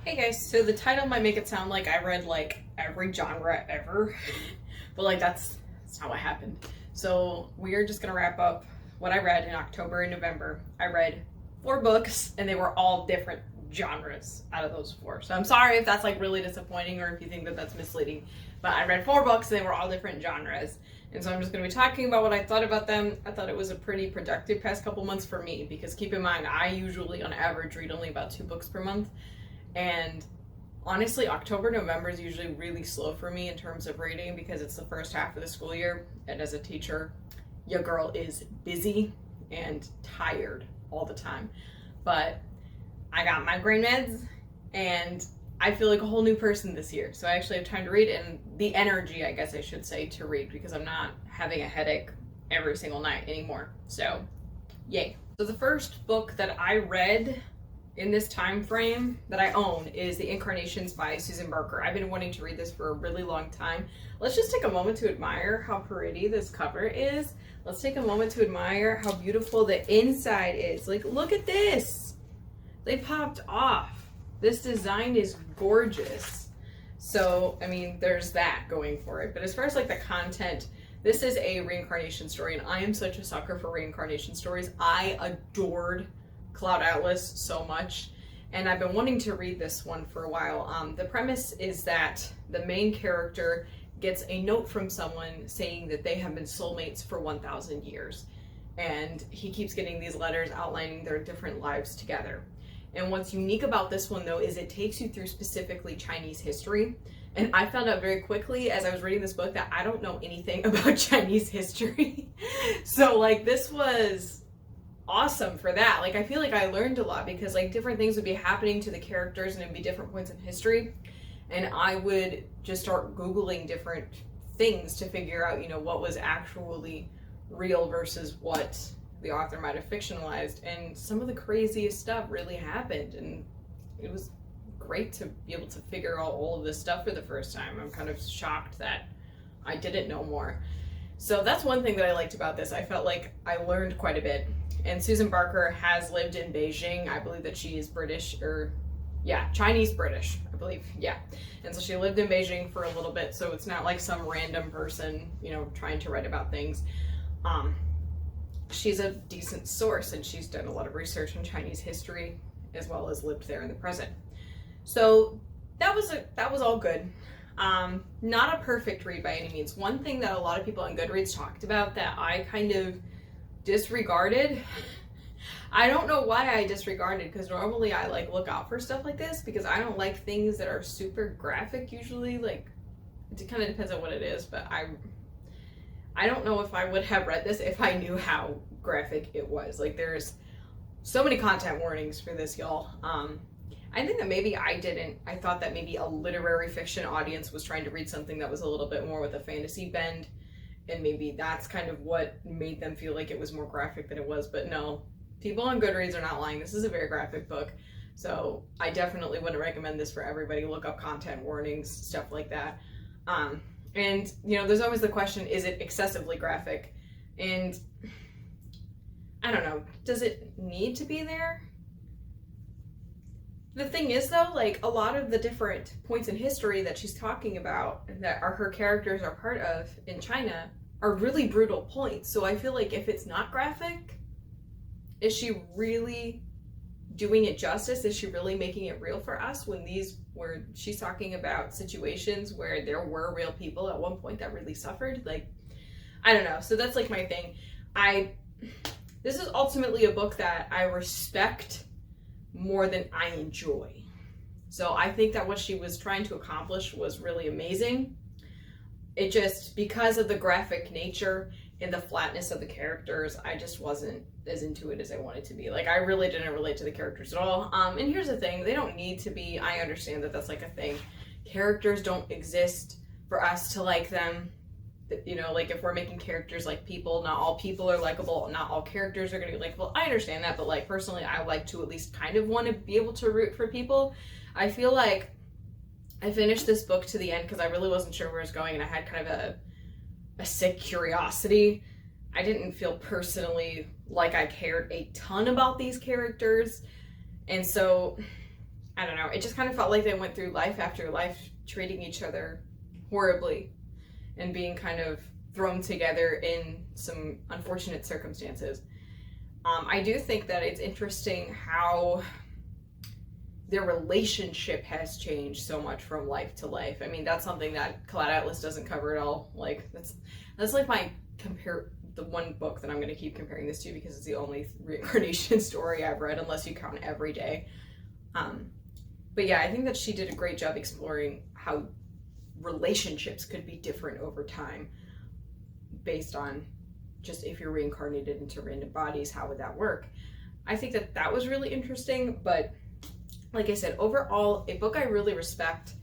Hey guys, so the title might make it sound like I read like every genre ever, but like that's not what happened. So we are just gonna wrap up what I read in October and November. I read 4 books and they were all different genres out of those 4. So I'm sorry if that's like really disappointing or if you think that that's misleading, but I read 4 books and they were all different genres. And so I'm just going to be talking about what I thought about them. I thought it was a pretty productive past couple months for me because keep in mind, I usually on average read only about 2 books per month. And honestly, October, November is usually really slow for me in terms of reading because it's the first half of the school year. And as a teacher, your girl is busy and tired all the time. But I got migraine meds and I feel like a whole new person this year. So I actually have time to read and the energy, I guess I should say, to read because I'm not having a headache every single night anymore. So, yay. So the first book that I read in this time frame that I own is The Incarnations by Susan Barker. I've been wanting to read this for a really long time. Let's just take a moment to admire how pretty this cover is. Let's take a moment to admire how beautiful the inside is. Like, look at this. They popped off. This design is gorgeous. So, I mean, there's that going for it. But as far as like the content, this is a reincarnation story, and I am such a sucker for reincarnation stories. I adored Cloud Atlas so much, and I've been wanting to read this one for a while. The premise is that the main character gets a note from someone saying that they have been soulmates for 1,000 years. And he keeps getting these letters outlining their different lives together. And what's unique about this one, though, is it takes you through specifically Chinese history. And I found out very quickly as I was reading this book that I don't know anything about Chinese history. So, like, this was awesome for that. Like, I feel like I learned a lot because, like, different things would be happening to the characters and it'd be different points in history. And I would just start Googling different things to figure out, you know, what was actually real versus what the author might have fictionalized, and some of the craziest stuff really happened, and it was great to be able to figure out all of this stuff for the first time. I'm kind of shocked that I didn't know more. So that's one thing that I liked about this. I felt like I learned quite a bit. And Susan Barker has lived in Beijing. I believe that she is British, or yeah, Chinese British, I believe. Yeah. And so she lived in Beijing for a little bit, so it's not like some random person, you know, trying to write about things. She's a decent source and she's done a lot of research on Chinese history as well as lived there in the present. So that was all good. Not a perfect read by any means. One thing that a lot of people on Goodreads talked about that I kind of disregarded, I don't know why I disregarded, because normally I like look out for stuff like this because I don't like things that are super graphic usually. Like, it kind of depends on what it is, but I don't know if I would have read this if I knew how graphic it was. Like, there's so many content warnings for this, y'all. I think that maybe I didn't. I thought that maybe a literary fiction audience was trying to read something that was a little bit more with a fantasy bend, and maybe that's kind of what made them feel like it was more graphic than it was. But no, people on Goodreads are not lying. This is a very graphic book. So I definitely wouldn't recommend this for everybody. Look up content warnings, stuff like that. And, you know, there's always the question, is it excessively graphic? And I don't know, does it need to be there? The thing is, though, like, a lot of the different points in history that she's talking about that are her characters are part of in China are really brutal points. So I feel like if it's not graphic, is she really doing it justice? Is she really making it real for us when she's talking about situations where there were real people at one point that really suffered? Like, I don't know. So that's like my thing. This is ultimately a book that I respect more than I enjoy. So I think that what she was trying to accomplish was really amazing. It just, because of the graphic nature and the flatness of the characters, I just wasn't as into it as I wanted to be. Like, I really didn't relate to the characters at all. And here's the thing, they don't need to be. I understand that that's like a thing. Characters don't exist for us to like them. You know, like, if we're making characters like people, not all people are likable, not all characters are going to be likable. I understand that, but like, personally, I like to at least kind of want to be able to root for people. I feel like I finished this book to the end because I really wasn't sure where it was going, and I had kind of a sick curiosity. I didn't feel personally like I cared a ton about these characters, and so I don't know, it just kind of felt like they went through life after life treating each other horribly and being kind of thrown together in some unfortunate circumstances. I do think that it's interesting how their relationship has changed so much from life to life. I mean, that's something that Cloud Atlas doesn't cover at all. Like, that's like the one book that I'm going to keep comparing this to, because it's the only reincarnation story I've read, unless you count Every Day. But yeah, I think that she did a great job exploring how relationships could be different over time based on just if you're reincarnated into random bodies, how would that work? I think that that was really interesting, but like I said, overall, a book I really respect,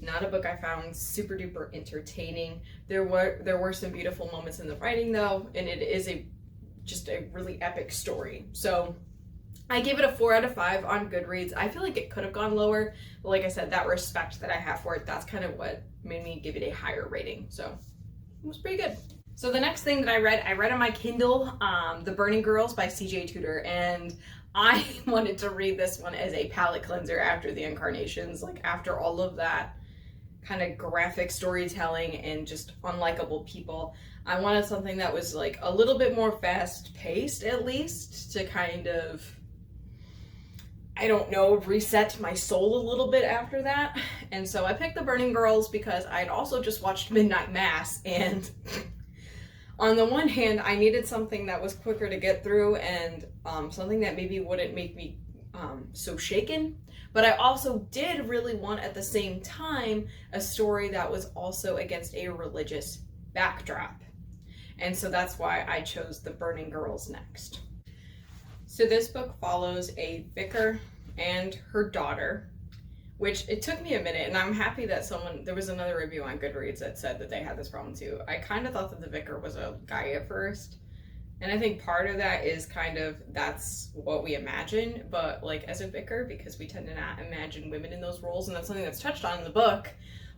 not a book I found super duper entertaining. There were some beautiful moments in the writing though, and it is just a really epic story. So I gave it a 4 out of 5 on Goodreads. I feel like it could have gone lower, but like I said, that respect that I have for it, that's kind of what made me give it a higher rating. So it was pretty good. So the next thing that I read on my Kindle, The Burning Girls by C.J. Tudor, and I wanted to read this one as a palate cleanser after the Incarnations, like after all of that kind of graphic storytelling and just unlikable people. I wanted something that was like a little bit more fast paced, at least, to kind of, I don't know, reset my soul a little bit after that. And so I picked The Burning Girls because I'd also just watched Midnight Mass, and on the one hand, I needed something that was quicker to get through and something that maybe wouldn't make me so shaken. But I also did really want, at the same time, a story that was also against a religious backdrop. And so that's why I chose The Burning Girls next. So this book follows a vicar and her daughter, which it took me a minute, and I'm happy that there was another review on Goodreads that said that they had this problem too. I kind of thought that the vicar was a guy at first, and I think part of that is kind of, that's what we imagine, but like as a vicar, because we tend to not imagine women in those roles, and that's something that's touched on in the book,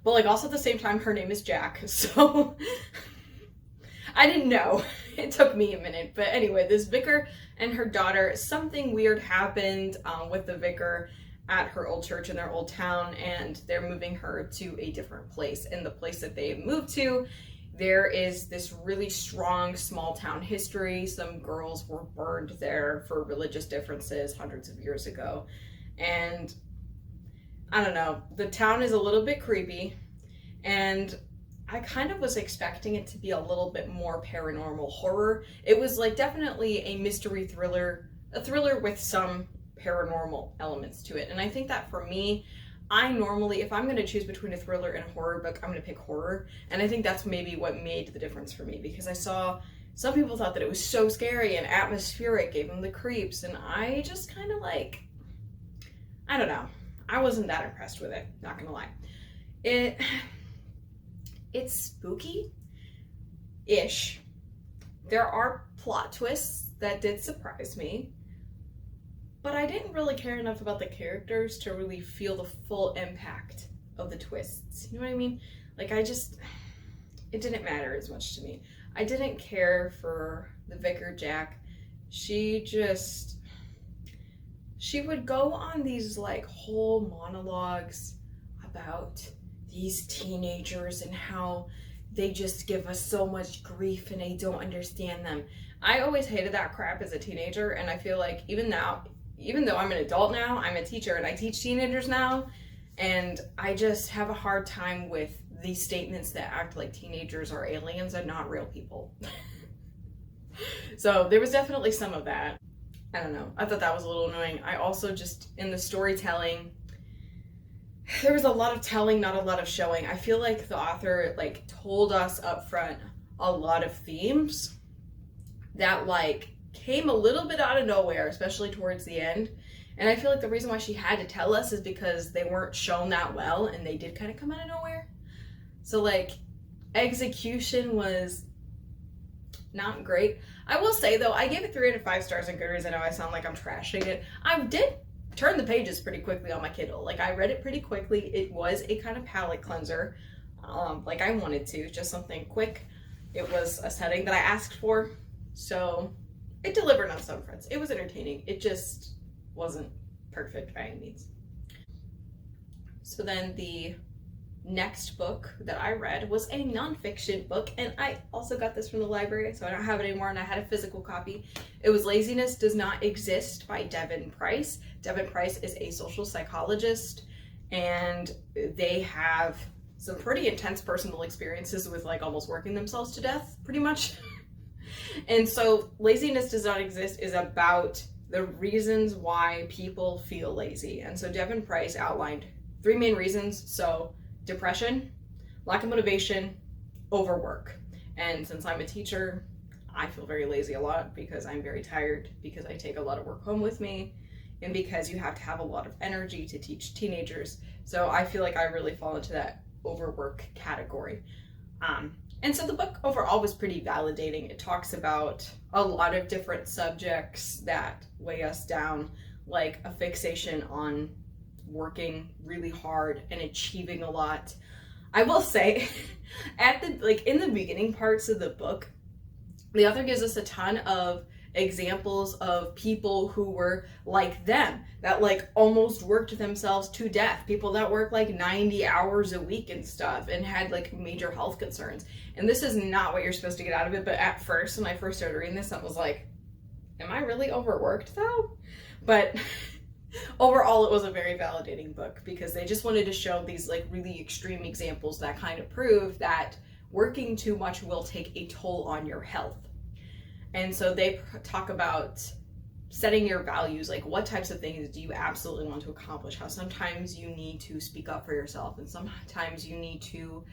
but like also at the same time, her name is Jack, so I didn't know. It took me a minute, but anyway, this vicar and her daughter, something weird happened with the vicar at her old church in their old town, and they're moving her to a different place. And the place that they moved to, there is this really strong small town history. Some girls were burned there for religious differences hundreds of years ago. And I don't know, the town is a little bit creepy, and I kind of was expecting it to be a little bit more paranormal horror. It was like definitely a mystery thriller, a thriller with some paranormal elements to it. And I think that for me, I normally, if I'm going to choose between a thriller and a horror book, I'm going to pick horror. And I think that's maybe what made the difference for me, because I saw some people thought that it was so scary and atmospheric, gave them the creeps, and I just kind of like, I don't know. I wasn't that impressed with it, not gonna lie. It's spooky-ish. There are plot twists that did surprise me, but I didn't really care enough about the characters to really feel the full impact of the twists. You know what I mean? Like, it didn't matter as much to me. I didn't care for the vicar Jack. She would go on these like whole monologues about these teenagers and how they just give us so much grief and I don't understand them. I always hated that crap as a teenager, and I feel like even though I'm an adult now, I'm a teacher and I teach teenagers now, and I just have a hard time with these statements that act like teenagers are aliens and not real people. So there was definitely some of that. I don't know. I thought that was a little annoying. I also just, in the storytelling, there was a lot of telling, not a lot of showing. I feel like the author like told us up front a lot of themes that like came a little bit out of nowhere, especially towards the end. And I feel like the reason why she had to tell us is because they weren't shown that well, and they did kind of come out of nowhere. So like execution was not great. I will say though, I gave it 3 out of 5 stars on Goodreads. I know I sound like I'm trashing it. I did turn the pages pretty quickly on my Kindle. Like, I read it pretty quickly. It was a kind of palate cleanser, like I wanted to, just something quick. It was a setting that I asked for, so it delivered on some fronts. It was entertaining. It just wasn't perfect by any means. So then the next book that I read was a nonfiction book, and I also got this from the library, so I don't have it anymore, and I had a physical copy. It was Laziness Does Not Exist by Devon Price. Devon Price is a social psychologist, and they have some pretty intense personal experiences with like almost working themselves to death, pretty much. And so Laziness Does Not Exist is about the reasons why people feel lazy. And so Devon Price outlined 3 main reasons. So depression, lack of motivation, overwork. And since I'm a teacher, I feel very lazy a lot because I'm very tired, because I take a lot of work home with me, and because you have to have a lot of energy to teach teenagers. So I feel like I really fall into that overwork category. And so the book overall was pretty validating. It talks about a lot of different subjects that weigh us down, like a fixation on working really hard and achieving a lot. I will say, in the beginning parts of the book, the author gives us a ton of examples of people who were like them, that like almost worked themselves to death, people that work like 90 hours a week and stuff and had like major health concerns. And this is not what you're supposed to get out of it, but at first, when I first started reading this, I was like, am I really overworked though? But overall, it was a very validating book because they just wanted to show these like really extreme examples that kind of prove that working too much will take a toll on your health. And so they talk about setting your values, like what types of things do you absolutely want to accomplish, how sometimes you need to speak up for yourself and sometimes you need to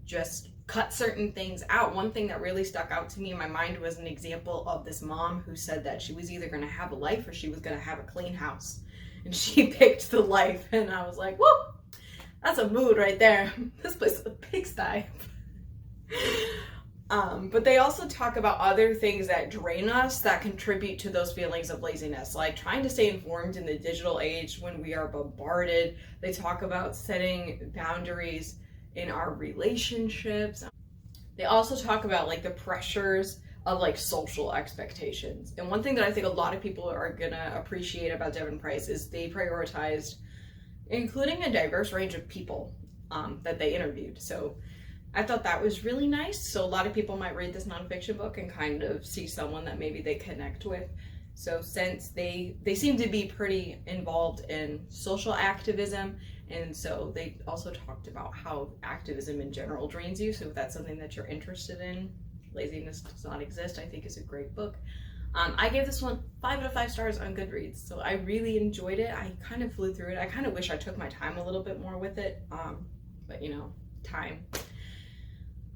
just cut certain things out. One thing that really stuck out to me in my mind was an example of this mom who said that she was either going to have a life or she was going to have a clean house. And she picked the life, and I was like, whoa, that's a mood right there. This place is a pigsty. But they also talk about other things that drain us that contribute to those feelings of laziness, like trying to stay informed in the digital age when we are bombarded. They talk about setting boundaries in our relationships. They also talk about like the pressures of like social expectations. And one thing that I think a lot of people are gonna appreciate about Devon Price is they prioritized including a diverse range of people that they interviewed. So I thought that was really nice. So a lot of people might read this nonfiction book and kind of see someone that maybe they connect with. So since they seem to be pretty involved in social activism, and so they also talked about how activism in general drains you. So if that's something that you're interested in, Laziness Does Not Exist, I think is a great book. I gave this one 5 out of 5 stars on Goodreads. So I really enjoyed it. I kind of flew through it. I kind of wish I took my time a little bit more with it. But you know, time.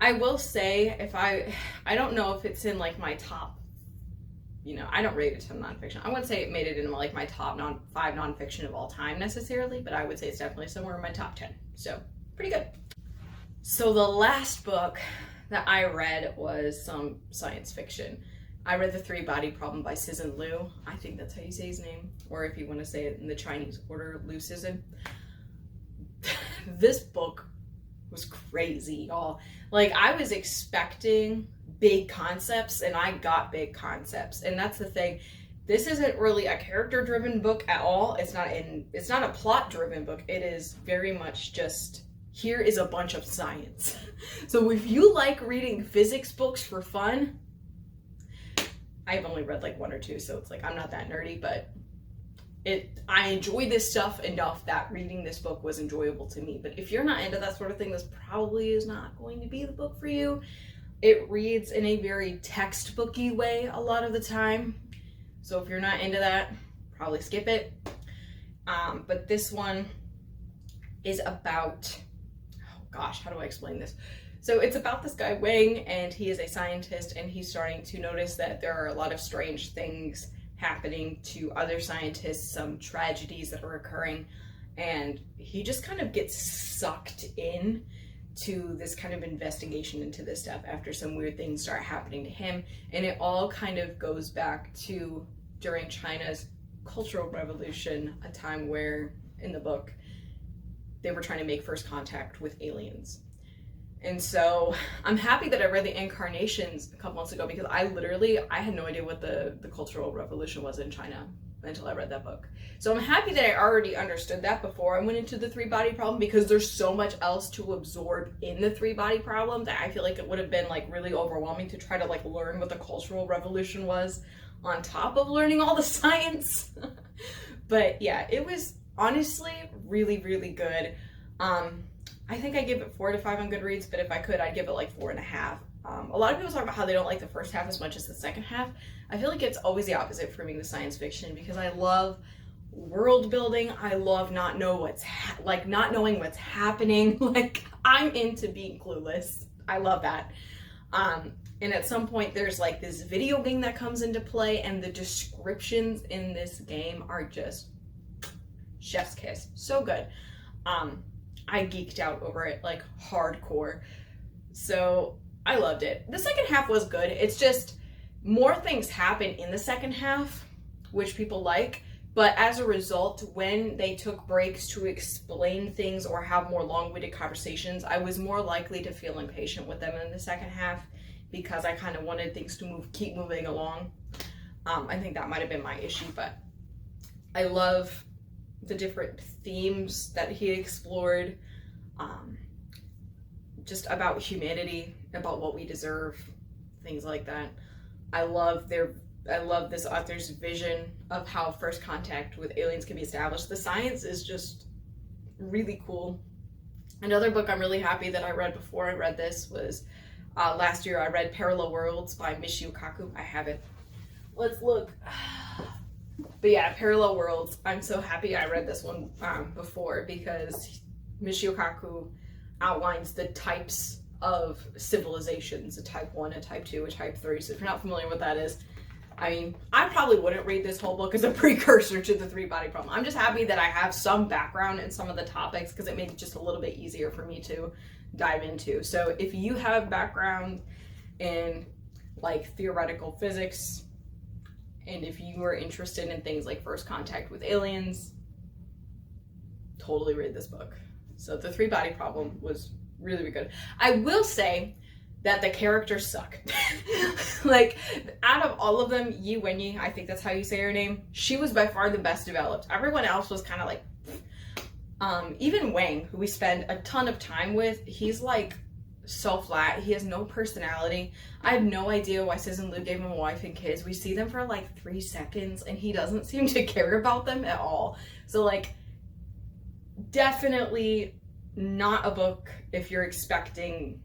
I will say, if I don't know if it's in like my top, you know, I don't rate it to nonfiction. I wouldn't say it made it in like my top 5 nonfiction of all time necessarily, but I would say it's definitely somewhere in my top 10. So pretty good. So the last book that I read was some science fiction. I read The Three-Body Problem by Cixin Liu. I think that's how you say his name. Or if you want to say it in the Chinese order, Liu Cixin. This book was crazy, y'all. Like, I was expecting big concepts, and I got big concepts. And that's the thing. This isn't really a character-driven book at all. It's not a plot-driven book. It is very much just, here is a bunch of science. So if you like reading physics books for fun, I've only read like 1 or 2, so it's like I'm not that nerdy, but I enjoy this stuff enough that reading this book was enjoyable to me. But if you're not into that sort of thing, this probably is not going to be the book for you. It reads in a very textbooky way a lot of the time. So if you're not into that, probably skip it. But this one is about, oh gosh, how do I explain this? So it's about this guy Wang, and he is a scientist, and he's starting to notice that there are a lot of strange things happening to other scientists, some tragedies that are occurring, and he just kind of gets sucked in to this kind of investigation into this stuff after some weird things start happening to him. And it all kind of goes back to during China's Cultural Revolution, a time where in the book they were trying to make first contact with aliens. And so I'm happy that I read the Incarnations a couple months ago, because I had no idea what the Cultural Revolution was in China until I read that book. So I'm happy that I already understood that before I went into the 3-body problem, because there's so much else to absorb in the 3-body problem that I feel like it would have been like really overwhelming to try to like learn what the Cultural Revolution was on top of learning all the science. But yeah, it was honestly really, really good. I think I give it 4 to 5 on Goodreads, but if I could, I'd give it like 4.5. A lot of people talk about how they don't like the first half as much as the second half. I feel like it's always the opposite for me with science fiction, because I love world building. I love not knowing what's happening. Like, I'm into being clueless. I love that. And at some point there's like this video game that comes into play, and the descriptions in this game are just chef's kiss. So good. I geeked out over it like hardcore. So I loved it. The second half was good. It's just more things happen in the second half, which people like. But as a result, when they took breaks to explain things or have more long-winded conversations, I was more likely to feel impatient with them in the second half, because I kind of wanted things to keep moving along. I think that might have been my issue, but I love the different themes that he explored, just about humanity, about what we deserve, things like that. I love this author's vision of how first contact with aliens can be established. The science is just really cool. Another book I'm really happy that I read before I read this was last year I read Parallel Worlds by Michio Kaku. I have it. Let's look. But yeah, Parallel Worlds. I'm so happy I read this one before, because Michio Kaku outlines the types of civilizations, a type 1, a type 2, a type 3. So if you're not familiar with what that is, I mean, I probably wouldn't read this whole book as a precursor to the 3-body problem. I'm just happy that I have some background in some of the topics, because it made it just a little bit easier for me to dive into. So if you have background in like theoretical physics, and if you are interested in things like first contact with aliens, totally read this book. So the 3-body problem was really, really good. I will say that the characters suck. Like, out of all of them, Yi Wenyi, I think that's how you say her name, she was by far the best developed. Everyone else was kind of like, even Wang, who we spend a ton of time with, he's like so flat. He has no personality. I have no idea why Cixin Liu gave him a wife and kids. We see them for like 3 seconds, and he doesn't seem to care about them at all. So like, definitely not a book if you're expecting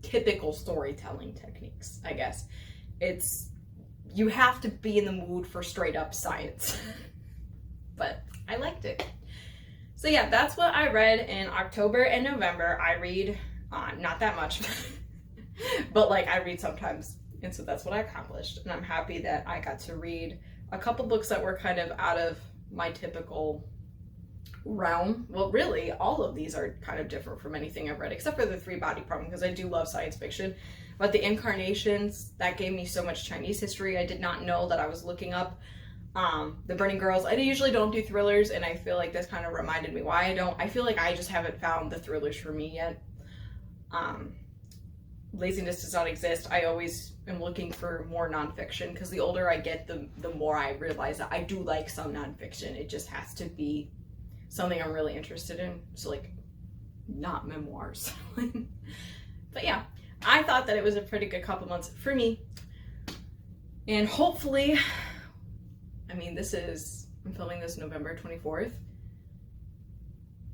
typical storytelling techniques, I guess. You have to be in the mood for straight up science. But I liked it. So yeah, that's what I read in October and November. I read not that much, but like I read sometimes. And so that's what I accomplished. And I'm happy that I got to read a couple books that were kind of out of my typical realm. Well, really, all of these are kind of different from anything I've read, except for the 3-body problem, because I do love science fiction. But the Incarnations, that gave me so much Chinese history. I did not know that I was looking up. The Burning Girls, I usually don't do thrillers, and I feel like this kind of reminded me why I don't. I feel like I just haven't found the thrillers for me yet. Laziness does not exist. I always am looking for more nonfiction, because the older I get, the more I realize that I do like some nonfiction. It just has to be something I'm really interested in. So like, not memoirs. But yeah, I thought that it was a pretty good couple months for me. And hopefully, I mean, I'm filming this November 24th.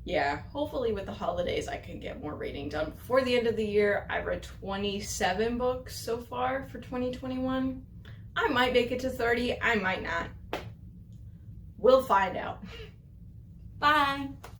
Yeah, hopefully with the holidays I can get more reading done before the end of the year. I read 27 books so far for 2021. I might make it to 30, I might not. We'll find out. Bye.